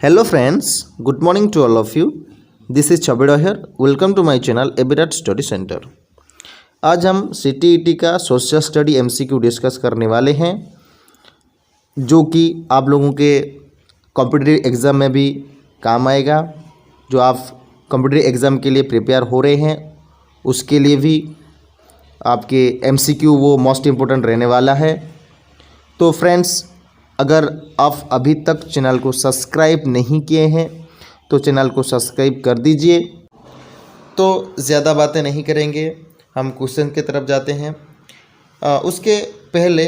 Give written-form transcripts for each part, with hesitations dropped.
Hello friends, good morning to all of you. This is Chabira here. Welcome to my channel Ebirat Study Center. आज हम CTET का social study MCQ discuss करने वाले हैं जो कि आप लोगों के कॉम्पिटिटिव एग्ज़ाम में भी काम आएगा। जो आप कॉम्पिटिटिव एग्ज़ाम के लिए प्रिपेयर हो रहे हैं उसके लिए भी आपके MCQ वो मोस्ट इम्पोर्टेंट रहने वाला है। तो फ्रेंड्स, अगर आप अभी तक चैनल को सब्सक्राइब नहीं किए हैं तो चैनल को सब्सक्राइब कर दीजिए। तो ज़्यादा बातें नहीं करेंगे, हम क्वेश्चन की तरफ जाते हैं। उसके पहले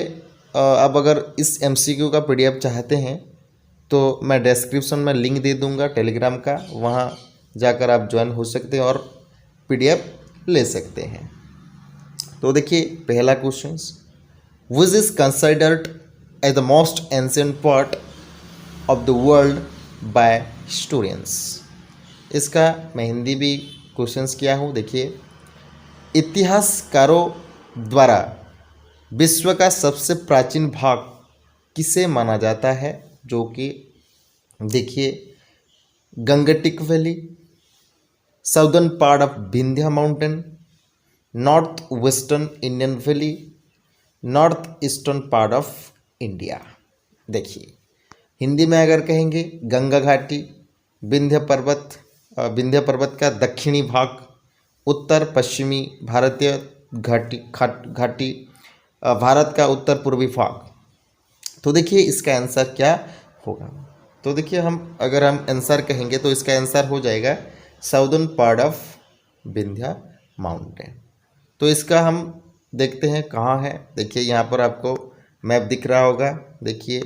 अब अगर इस MCQ का PDF चाहते हैं तो मैं डिस्क्रिप्शन में लिंक दे दूंगा टेलीग्राम का, वहाँ जाकर आप ज्वाइन हो सकते हैं और PDF ले सकते हैं। तो देखिए पहला question, which is considered as the most ancient part of the world by historians। इसका मैं हिंदी भी क्वेश्चंस किया हूँ। देखिए, इतिहासकारों द्वारा विश्व का सबसे प्राचीन भाग किसे माना जाता है? जो कि देखिए, Gangetic valley, southern part of Vindhya mountain, north western Indian valley, north eastern part of India. देखिए, हिंदी में अगर कहेंगे गंगा घाटी, विंध्य पर्वत का दक्षिणी भाग, उत्तर पश्चिमी भारतीय घाटी, भारत का उत्तर पूर्वी भाग। तो देखिए इसका आंसर क्या होगा? तो देखिए, अगर हम आंसर कहेंगे तो इसका आंसर हो जाएगा southern part of Vindhya mountain. तो इसका हम देखते हैं कहाँ है। देखिए यहाँ पर आपको मैप दिख रहा होगा। देखिए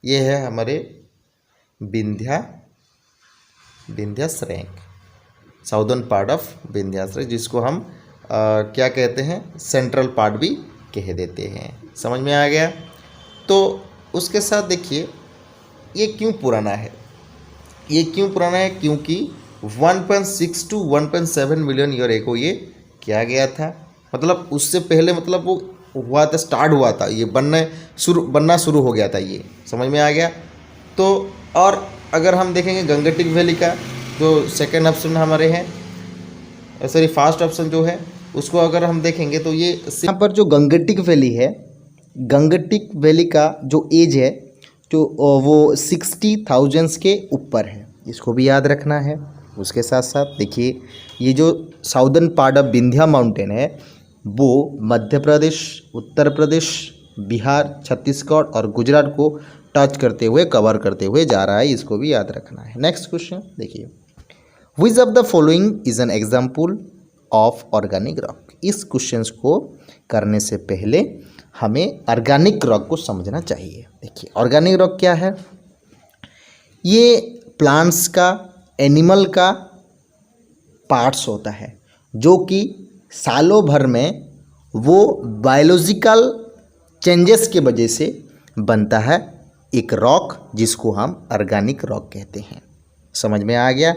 ये है हमारे विंध्या श्रेणी, साउदर्न पार्ट ऑफ विंध्या श्रेणी, जिसको हम क्या कहते हैं, सेंट्रल पार्ट भी कह देते हैं। समझ में आ गया? तो उसके साथ देखिए ये क्यों पुराना है। क्योंकि 1.6 to 1.7 मिलियन ईयर एगो ये किया गया था। मतलब उससे पहले वो हुआ था, स्टार्ट हुआ था, ये बनना शुरू हो गया था। ये समझ में आ गया? तो और अगर हम देखेंगे गंगटिक वैली का जो सेकंड ऑप्शन हमारे हैं, सॉरी फर्स्ट ऑप्शन जो है उसको अगर हम देखेंगे तो ये यहाँ पर जो गंगटिक वैली है, गंगटिक वैली का जो एज है जो वो 60,000 के ऊपर है। इसको भी याद रखना है। उसके साथ साथ देखिए ये जो southern part of Vindhya mountain है वो मध्य प्रदेश, उत्तर प्रदेश, बिहार, छत्तीसगढ़ और गुजरात को टच करते हुए, कवर करते हुए जा रहा है। इसको भी याद रखना है। नेक्स्ट क्वेश्चन देखिए, which of the following is an example of organic rock. इस क्वेश्चन को करने से पहले हमें ऑर्गेनिक रॉक को समझना चाहिए। देखिए ऑर्गेनिक रॉक क्या है? ये प्लांट्स का, एनिमल का पार्ट्स होता है जो कि सालों भर में वो बायोलॉजिकल चेंजेस के वजह से बनता है एक रॉक, जिसको हम ऑर्गेनिक रॉक कहते हैं। समझ में आ गया?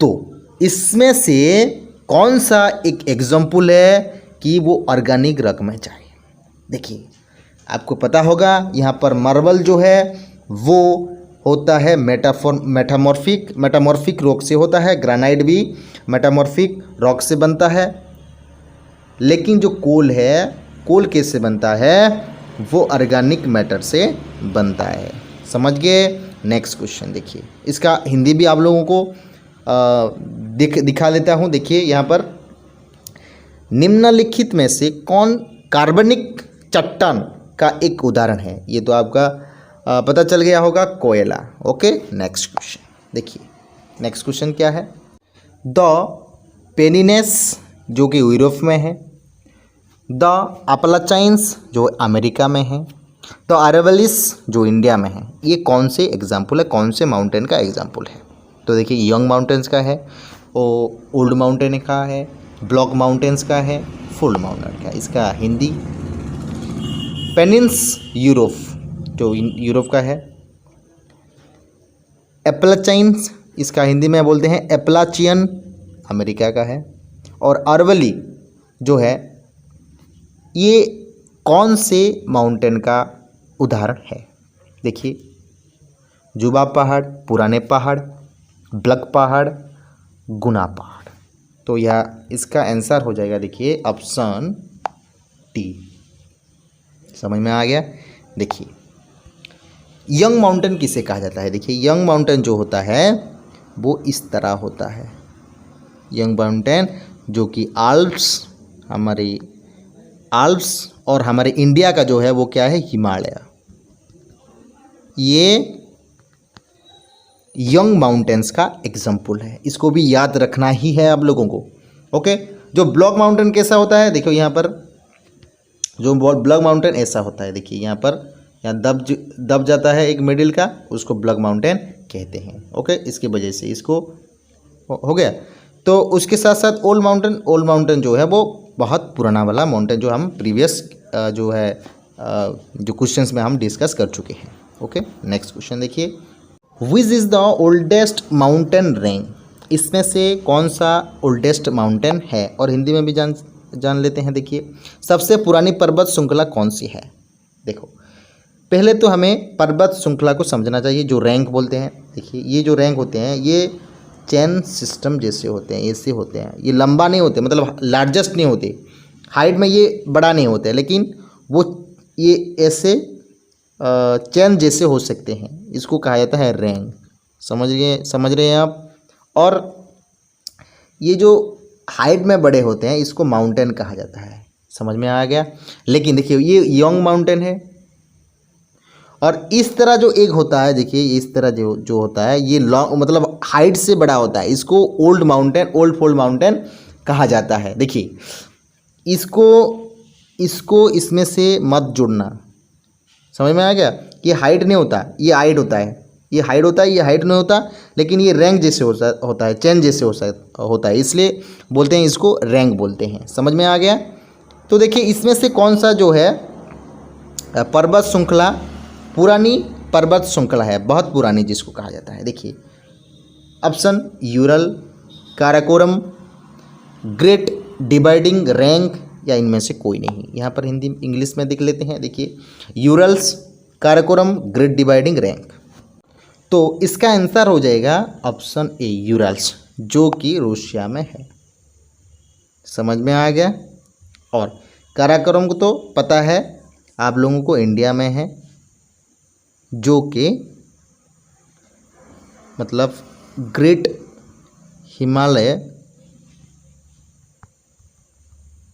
तो इसमें से कौन सा एक एग्जाम्पल है कि वो ऑर्गेनिक रॉक में जाए? देखिए आपको पता होगा यहाँ पर मार्बल जो है वो होता है मेटामॉर्फिक रॉक से होता है। ग्रेनाइट भी मेटामॉर्फिक रॉक से बनता है। लेकिन जो कोल है, कोल कैसे बनता है? वो ऑर्गेनिक मैटर से बनता है। समझ गए? नेक्स्ट क्वेश्चन देखिए, इसका हिंदी भी आप लोगों को दिखा देता हूँ। देखिए यहाँ पर निम्नलिखित में से कौन कार्बनिक चट्टान का एक उदाहरण है? ये तो आपका पता चल गया होगा, कोयला। ओके, नेक्स्ट क्वेश्चन देखिए। नेक्स्ट क्वेश्चन क्या है? द पेनिनेस जो कि यूरोप में है, द अपलाचाइंस जो अमेरिका में है, द अरेवलिस जो इंडिया में है। ये कौन से एग्जाम्पल है, कौन से माउंटेन का एग्जाम्पल है? तो देखिए यंग माउंटेन्स का है, ओल्ड माउंटेन का है, ब्लॉक माउंटेन्स का है, फुल माउंटेन का। इसका हिंदी पेनिन्स यूरोप जो यूरोप का है, एप्लाचाइंस इसका हिंदी में बोलते हैं एप्लाचियन अमेरिका का है, और अरवली जो है ये कौन से माउंटेन का उदाहरण है? देखिए जुबा पहाड़, पुराने पहाड़, ब्लैक पहाड़, गुना पहाड़। तो यह इसका आंसर हो जाएगा, देखिए ऑप्शन टी। समझ में आ गया। देखिए यंग माउंटेन किसे कहा जाता है? देखिए यंग माउंटेन जो होता है वो इस तरह होता है। यंग माउंटेन जो कि आल्प्स, हमारे आल्प्स और हमारे इंडिया का जो है वो क्या है? हिमालय। ये यंग माउंटेन्स का एग्जाम्पल है, इसको भी याद रखना ही है आप लोगों को। ओके, जो ब्लॉक माउंटेन कैसा होता है? देखो यहाँ पर जो ब्लॉक माउंटेन ऐसा होता है, देखिए यहाँ पर यहाँ दब जाता है एक मिडिल का, उसको ब्लॉक माउंटेन कहते हैं। ओके, इसकी वजह से इसको हो गया। तो उसके साथ साथ ओल्ड माउंटेन जो है वो बहुत पुराना वाला माउंटेन, जो हम प्रीवियस जो है जो क्वेश्चंस में हम डिस्कस कर चुके हैं। ओके, नेक्स्ट क्वेश्चन देखिए, which is the oldest mountain range? इसमें से कौन सा ओल्डेस्ट माउंटेन है? और हिंदी में भी जान लेते हैं। देखिए सबसे पुरानी पर्वत श्रृंखला कौन सी है? देखो पहले तो हमें पर्वत श्रृंखला को समझना चाहिए, जो रैंक बोलते हैं। देखिए ये जो रैंक होते हैं ये चेन सिस्टम जैसे होते हैं, ऐसे होते हैं। ये लंबा नहीं होते, मतलब लार्जेस्ट नहीं होते, हाइट में ये बड़ा नहीं होते, लेकिन वो ये ऐसे चेन जैसे हो सकते हैं। इसको कहा जाता है रैंक। समझ रहे हैं आप? और ये जो हाइट में बड़े होते हैं इसको माउंटेन कहा जाता है। समझ में आ गया। लेकिन देखिए ये यंग माउंटेन है, और इस तरह जो एक होता है, देखिए इस तरह जो होता है ये लॉन्ग, मतलब हाइट से बड़ा होता है, इसको ओल्ड फोल्ड माउंटेन कहा जाता है। देखिए इसको इसमें से मत जुड़ना। समझ में आ गया? ये हाइट नहीं होता, ये हाइट होता है, ये हाइट होता है, ये हाइट नहीं होता, लेकिन ये रैंक जैसे होता है, चेन जैसे होता है, इसलिए बोलते हैं इसको रैंक बोलते हैं। समझ में आ गया? तो देखिए इसमें से कौन सा जो है पर्वत श्रृंखला पुरानी पर्वत श्रृंखला है, बहुत पुरानी जिसको कहा जाता है? देखिए option Ural, Karakoram, great dividing range, या इनमें से कोई नहीं। यहाँ पर हिंदी इंग्लिश में देख लेते हैं। देखिए URLs, Karakoram, great dividing rank. तो इसका आंसर हो जाएगा ऑप्शन ए यूरल्स, जो कि रूसिया में है। समझ में आ गया? और काराकोरम को तो पता है आप लोगों को, इंडिया में है, जो कि मतलब ग्रेट हिमालय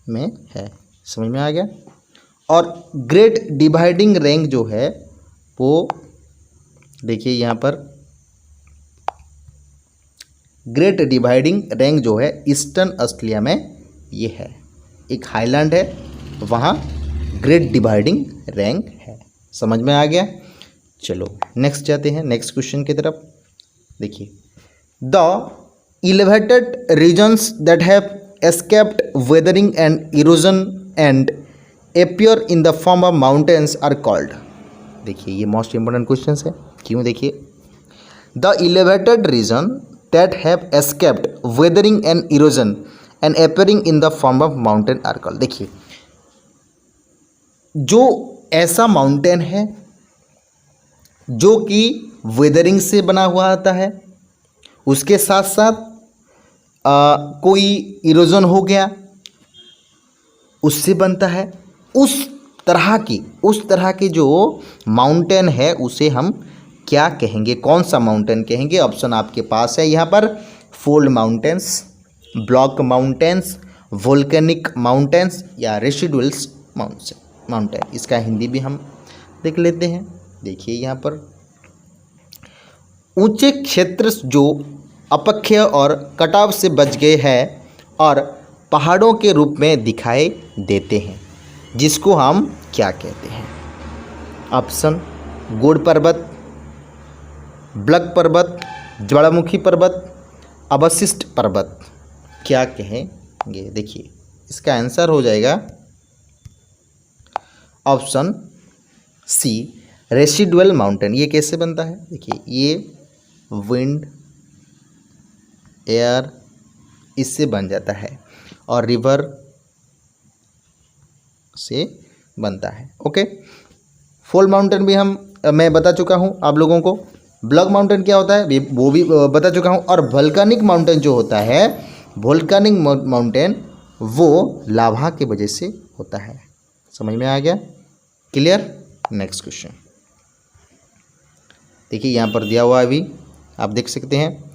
में है। समझ में आ गया? और ग्रेट डिवाइडिंग रैंक जो है वो देखिए यहाँ पर ग्रेट डिवाइडिंग रैंक जो है ईस्टर्न ऑस्ट्रेलिया में ये है, एक हाईलैंड है, वहाँ ग्रेट डिवाइडिंग रैंक है। समझ में आ गया? चलो नेक्स्ट जाते हैं, नेक्स्ट क्वेश्चन की तरफ। देखिए the elevated regions that have escaped weathering and erosion and appear in the form of mountains are called। देखिए ये मोस्ट इम्पोर्टेंट क्वेश्चन है। क्यों? देखिए the elevated region that have escaped weathering and erosion and appearing in the form of mountain are called। देखिए जो ऐसा mountain है जो कि वेदरिंग से बना हुआ आता है, उसके साथ साथ कोई इरोजन हो गया उससे बनता है, उस तरह की जो माउंटेन है उसे हम क्या कहेंगे? कौन सा माउंटेन कहेंगे? ऑप्शन आपके पास है यहाँ पर, fold mountains, block mountains, volcanic mountains, या रेसिडुअल्स माउंटेन। इसका हिंदी भी हम देख लेते हैं। देखिए यहाँ पर ऊंचे क्षेत्र जो अपक्षय और कटाव से बच गए हैं और पहाड़ों के रूप में दिखाई देते हैं, जिसको हम क्या कहते हैं? ऑप्शन गौड़ पर्वत, ब्लैक पर्वत, ज्वालामुखी पर्वत, अवशिष्ट पर्वत, क्या कहेंगे? देखिए इसका आंसर हो जाएगा ऑप्शन सी रेसिडुअल माउंटेन। ये कैसे बनता है? देखिए ये विंड, एयर इससे बन जाता है और रिवर से बनता है। ओके, फोल्ड माउंटेन भी मैं बता चुका हूँ आप लोगों को। ब्लॉक माउंटेन क्या होता है वो भी बता चुका हूँ। और वोल्केनिक माउंटेन जो होता है, वोल्केनिक माउंटेन वो लावा के वजह से होता है। समझ में आ गया? क्लियर? नेक्स्ट क्वेश्चन देखिए, यहाँ पर दिया हुआ है, अभी आप देख सकते हैं।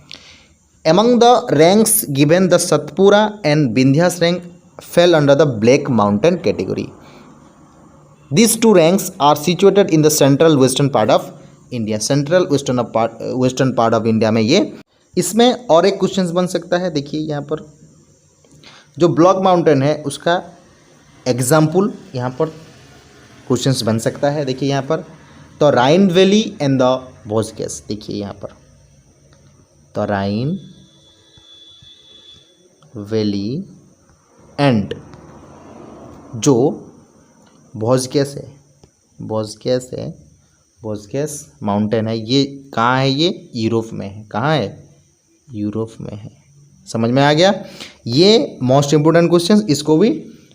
Among the ranks given the Satpura and Vindhyas rank fail under the black mountain category. These two ranks are situated in the central western part of India. Central western part of India में ये। इसमें और एक क्वेश्चन बन सकता है। देखिए यहाँ पर जो ब्लॉक माउंटेन है उसका एग्जाम्पल यहाँ पर क्वेश्चंस बन सकता है। देखिए यहाँ पर तो राइन वैली एंड द वोजगेस। देखिए यहाँ पर तो राइन वैली एंड जो वोजगेस है, वोजगेस माउंटेन है, ये कहाँ है? ये यूरोप में है। कहाँ है? यूरोप में है। समझ में आ गया? ये मोस्ट इम्पोर्टेंट क्वेश्चन, इसको भी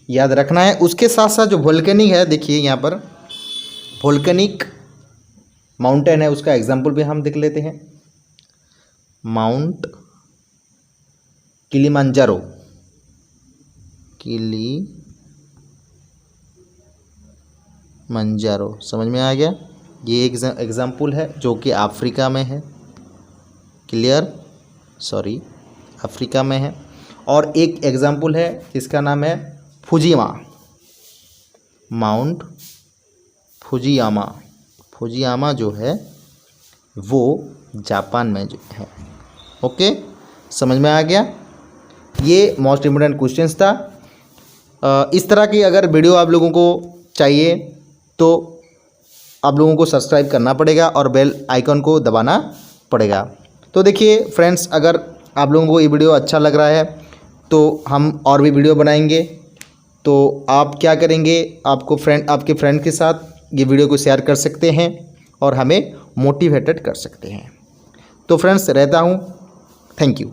याद रखना है। उसके साथ साथ जो वोल्केनिक है, देखिए यहाँ पर वोल्केनिक माउंटेन है, उसका एग्जाम्पल भी हम देख लेते हैं। माउंट किलिमंजारो, मंजारो। समझ में आ गया? ये एक एग्जाम्पल है जो कि अफ्रीका में है। क्लियर? सॉरी, अफ्रीका में है। और एक एग्जाम्पल है जिसका नाम है फुजियामा, माउंट फुजियामा जो है वो जापान में जो है। ओके, समझ में आ गया? ये मोस्ट इम्पोर्टेंट क्वेश्चंस था। इस तरह की अगर वीडियो आप लोगों को चाहिए तो आप लोगों को सब्सक्राइब करना पड़ेगा और बेल आइकन को दबाना पड़ेगा। तो देखिए फ्रेंड्स, अगर आप लोगों को ये वीडियो अच्छा लग रहा है तो हम और भी वीडियो बनाएंगे। तो आप क्या करेंगे, आपके फ्रेंड के साथ ये वीडियो को शेयर कर सकते हैं और हमें मोटिवेटेड कर सकते हैं। तो फ्रेंड्स, रहता हूँ। Thank you.